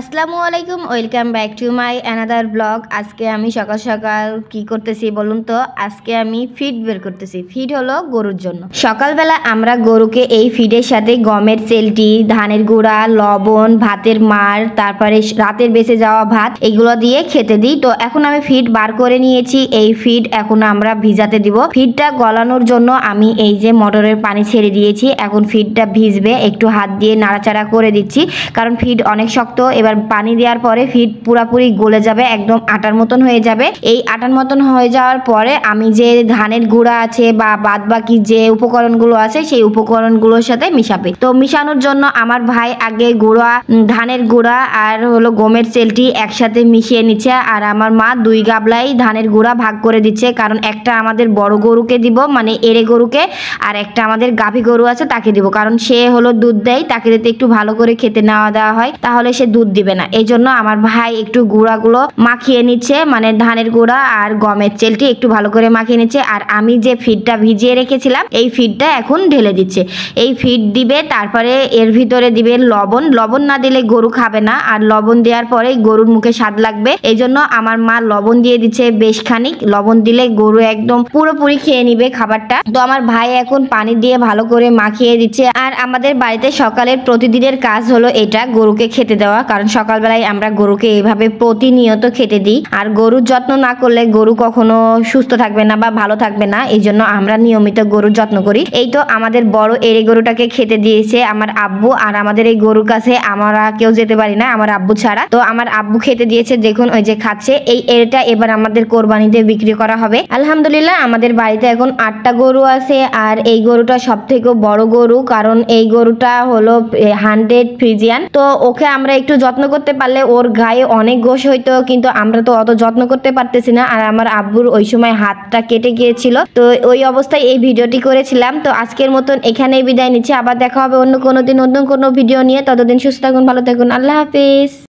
আসসালামু আলাইকুম, welcome back to my another blog. আজকে আমি সকাল সকাল কি করতেছি বলুন তো? আজকে আমি ফিড বের করতেছি। ফিড হলো গরুর জন্য। সকালবেলা আমরা গরুকে এই ফিডের সাথে গমের চেলটি, ধানের গুঁড়া, লবণ, ভাতের মাড়, তারপরে রাতের বেঁচে যাওয়া ভাত এগুলো দিয়ে খেতে দিই। তো এখন আমি ফিড বার করে নিয়েছি। এই ফিড এখন আমরা ভিজাতে দিব। ফিডটা গলানোর জন্য আমি এই যে মোটরের পানি ছেড়ে দিয়েছি। এখন ফিডটা ভিজবে, একটু হাত দিয়ে নাড়াচাড়া করে দিচ্ছি, কারণ ফিড অনেক শক্ত। এবার পানি দেওয়ার পরে ফিড পুরাপুরি গলে যাবে, একদম আটার মতন হয়ে যাবে। এই আটার মতন হয়ে যাওয়ার পরে আমি যে ধানের গুঁড়া আছে বা বাদ বাকি যে উপকরণগুলো আছে সেই উপকরণগুলোর সাথে মিশাবে। তো মিশানোর জন্য আমার ভাই আগে ধানের গুঁড়া আর হলো গমের চেলটি একসাথে মিশিয়ে নিচ্ছে, আর আমার মা 2 গাবলাই ধানের গুঁড়া ভাগ করে দিচ্ছে, কারণ একটা আমাদের বড় গরুকে দিব, মানে এড়ে গরুকে, আর একটা আমাদের গাভী গরু আছে তাকে দিব, কারণ সে হলো দুধ দেয়, তাকে যদি একটু ভালো করে খেতে নেওয়া দেওয়া হয় তাহলে সে দুধ দিবে না। এই জন্য আমার ভাই একটু গুঁড়াগুলো মাখিয়ে নিচ্ছে, মানে ধানের গুঁড়া আর গমের চেলটি একটু ভালো করে মাখিয়ে নিচ্ছে। আর আমি যে ফিডটা ভিজিয়ে রেখেছিলাম এই ফিডটা এখন ঢেলে দিচ্ছে। এই ফিড দিবে, তারপরে এর ভিতরে দিবে লবণ। লবণ না দিলে গরু খাবে না, আর লবণ দেওয়ার পরে গরুর মুখে স্বাদ লাগবে। এই জন্য আমার মা লবণ দিয়ে দিচ্ছে বেশ খানিক। লবণ দিলে গরু একদম পুরোপুরি খেয়ে নিবে খাবারটা। তো আমার ভাই এখন পানি দিয়ে ভালো করে মাখিয়ে দিচ্ছে। আর আমাদের বাড়িতে সকালের প্রতিদিনের কাজ হলো এটা, গরুকে খেতে দেওয়া, কারণ সকালবেলায় আমরা গরুকে এইভাবে প্রতিনিয়ত খেতে দিই। আর গরুর যত্ন না করলে গরু কখনো সুস্থ থাকবে না বা ভালো থাকবে না। এই জন্য আমরা নিয়মিত গরুর যত্ন করি। এই তো আমাদের বড় এড়ে গরুটাকে খেতে দিয়েছে আমার আব্বু, আর আমাদের এই গরুর কাছে আমরা কেউ যেতে পারি না আমার আব্বু ছাড়া। তো আমার আব্বু খেতে দিয়েছে, দেখুন ওই যে খাচ্ছে। এই এড়েটা এবার আমাদের কোরবানিতে বিক্রি করা হবে। আলহামদুলিল্লাহ আমাদের বাড়িতে এখন 8টা গরু আছে, আর এই গরুটা সব থেকে বড় গরু, কারণ এই গরুটা হলো 100 ফ্রিজিয়ান। তো ওকে আমরা একটু যত্ন করতে পারলে ওর গায়ে অনেক গোশ হইতো, কিন্তু আমরা তো অত যত্ন করতে পারতেছি না। আর আমার আব্বুর ওই সময় হাতটা কেটে গিয়েছিল, তো ওই অবস্থায় এই ভিডিওটি করেছিলাম। তো আজকের মতন এখানেই বিদায় নিচ্ছি, আবার দেখা হবে অন্য কোনো দিন নতুন কোনো ভিডিও নিয়ে। ততদিন সুস্থ থাকুন, ভালো থাকুন, আল্লাহ হাফিজ।